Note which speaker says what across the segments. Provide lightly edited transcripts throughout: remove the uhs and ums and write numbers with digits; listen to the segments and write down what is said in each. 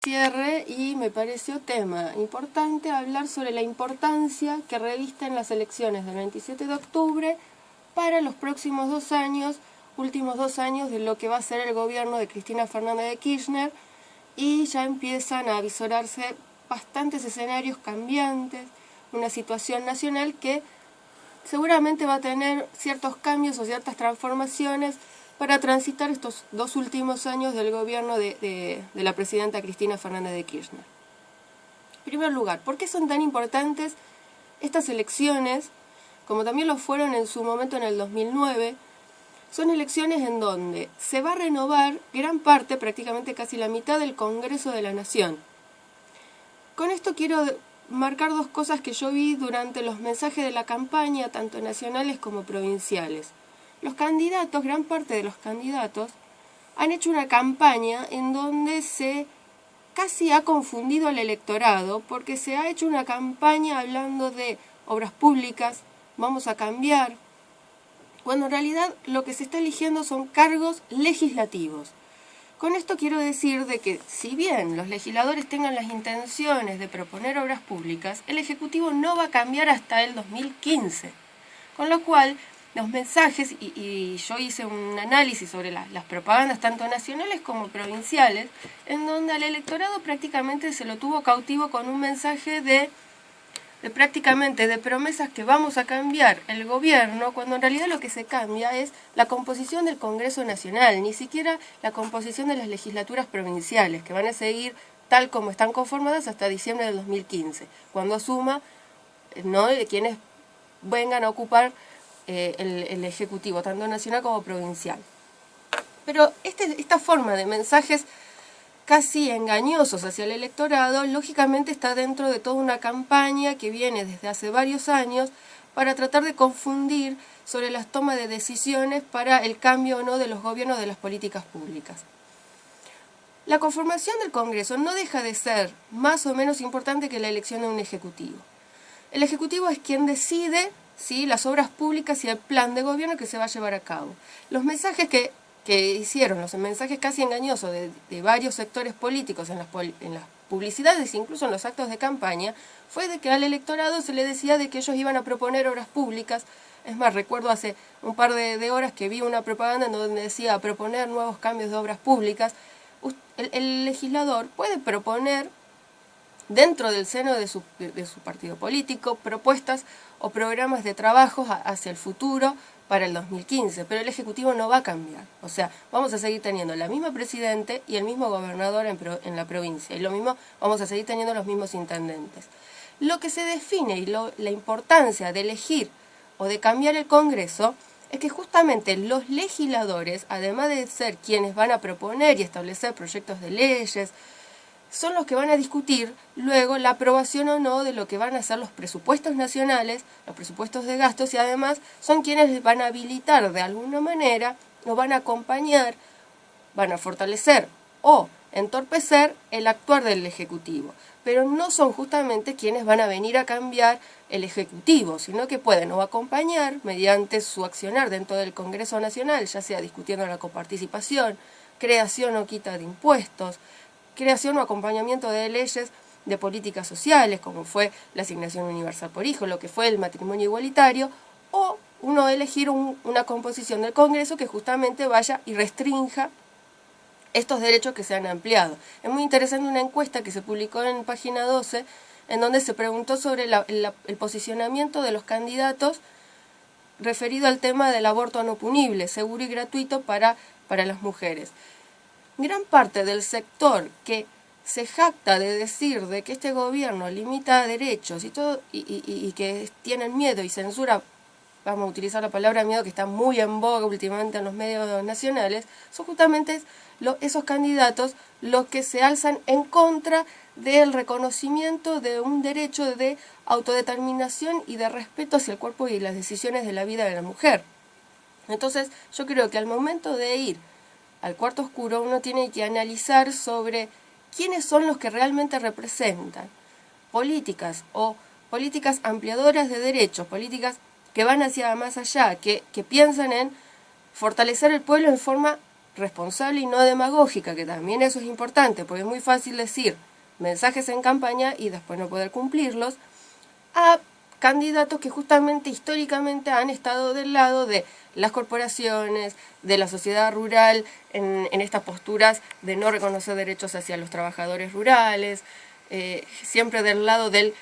Speaker 1: cierre y me pareció tema importante hablar sobre la importancia que revisten las elecciones del 27 de octubre para los próximos 2 años, últimos 2 años de lo que va a ser el gobierno de Cristina Fernández de Kirchner, y ya empiezan a avisorarse bastantes escenarios cambiantes, una situación nacional que seguramente va a tener ciertos cambios o ciertas transformaciones para transitar estos 2 últimos años del gobierno de la presidenta Cristina Fernández de Kirchner. En primer lugar, ¿por qué son tan importantes estas elecciones? Como también lo fueron en su momento en el 2009, son elecciones en donde se va a renovar gran parte, prácticamente casi la mitad del Congreso de la Nación. Con esto quiero marcar 2 cosas que yo vi durante los mensajes de la campaña, tanto nacionales como provinciales. Los candidatos, gran parte de los candidatos, han hecho una campaña en donde se casi ha confundido al electorado, porque se ha hecho una campaña hablando de obras públicas, vamos a cambiar, cuando en realidad lo que se está eligiendo son cargos legislativos. Con esto quiero decir de que si bien los legisladores tengan las intenciones de proponer obras públicas, el Ejecutivo no va a cambiar hasta el 2015. Con lo cual, los mensajes, y yo hice un análisis sobre las propagandas tanto nacionales como provinciales, en donde al electorado prácticamente se lo tuvo cautivo con un mensaje de prácticamente de promesas que vamos a cambiar el gobierno, cuando en realidad lo que se cambia es la composición del Congreso Nacional, ni siquiera la composición de las legislaturas provinciales, que van a seguir tal como están conformadas hasta diciembre del 2015, cuando asuma quienes vengan a ocupar el Ejecutivo, tanto nacional como provincial. Pero esta forma de mensajes casi engañosos hacia el electorado, lógicamente está dentro de toda una campaña que viene desde hace varios años para tratar de confundir sobre las tomas de decisiones para el cambio o no de los gobiernos de las políticas públicas. La conformación del Congreso no deja de ser más o menos importante que la elección de un Ejecutivo. El Ejecutivo es quien decide las obras públicas y el plan de gobierno que se va a llevar a cabo. Los mensajes que hicieron, los mensajes casi engañosos de varios sectores políticos en las publicidades, incluso en los actos de campaña, fue de que al electorado se le decía de que ellos iban a proponer obras públicas. Es más, recuerdo hace un par de horas que vi una propaganda en donde decía proponer nuevos cambios de obras públicas. El legislador puede proponer dentro del seno de su partido político propuestas o programas de trabajo hacia el futuro para el 2015, pero el Ejecutivo no va a cambiar. O sea, vamos a seguir teniendo la misma presidente y el mismo gobernador en la provincia, y lo mismo vamos a seguir teniendo los mismos intendentes. Lo que se define y la importancia de elegir o de cambiar el Congreso es que justamente los legisladores, además de ser quienes van a proponer y establecer proyectos de leyes, son los que van a discutir luego la aprobación o no de lo que van a ser los presupuestos nacionales, los presupuestos de gastos, y además son quienes van a habilitar de alguna manera o van a acompañar, van a fortalecer o entorpecer el actuar del Ejecutivo. Pero no son justamente quienes van a venir a cambiar el Ejecutivo, sino que pueden o acompañar mediante su accionar dentro del Congreso Nacional, ya sea discutiendo la coparticipación, creación o quita de impuestos, creación o acompañamiento de leyes de políticas sociales, como fue la asignación universal por hijo, lo que fue el matrimonio igualitario, o uno elegir una composición del Congreso que justamente vaya y restrinja estos derechos que se han ampliado. Es muy interesante una encuesta que se publicó en página 12, en donde se preguntó sobre el posicionamiento de los candidatos referido al tema del aborto no punible, seguro y gratuito para las mujeres. Gran parte del sector que se jacta de decir de que este gobierno limita derechos y que tienen miedo y censura, vamos a utilizar la palabra miedo que está muy en boga últimamente en los medios nacionales, son justamente esos candidatos los que se alzan en contra del reconocimiento de un derecho de autodeterminación y de respeto hacia el cuerpo y las decisiones de la vida de la mujer. Entonces, yo creo que al momento de ir al cuarto oscuro uno tiene que analizar sobre quiénes son los que realmente representan políticas ampliadoras de derechos, políticas que van hacia más allá, que piensan en fortalecer el pueblo en forma responsable y no demagógica, que también eso es importante, porque es muy fácil decir mensajes en campaña y después no poder cumplirlos, a candidatos que justamente históricamente han estado del lado de las corporaciones, de la sociedad rural, en estas posturas de no reconocer derechos hacia los trabajadores rurales, siempre del lado del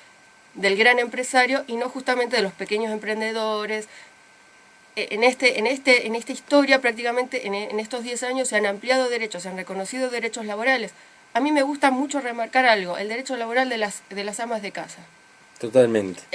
Speaker 1: gran empresario y no justamente de los pequeños emprendedores. En esta historia prácticamente en estos 10 años se han ampliado derechos, se han reconocido derechos laborales. A mí me gusta mucho remarcar algo, el derecho laboral de las amas de casa.
Speaker 2: Totalmente.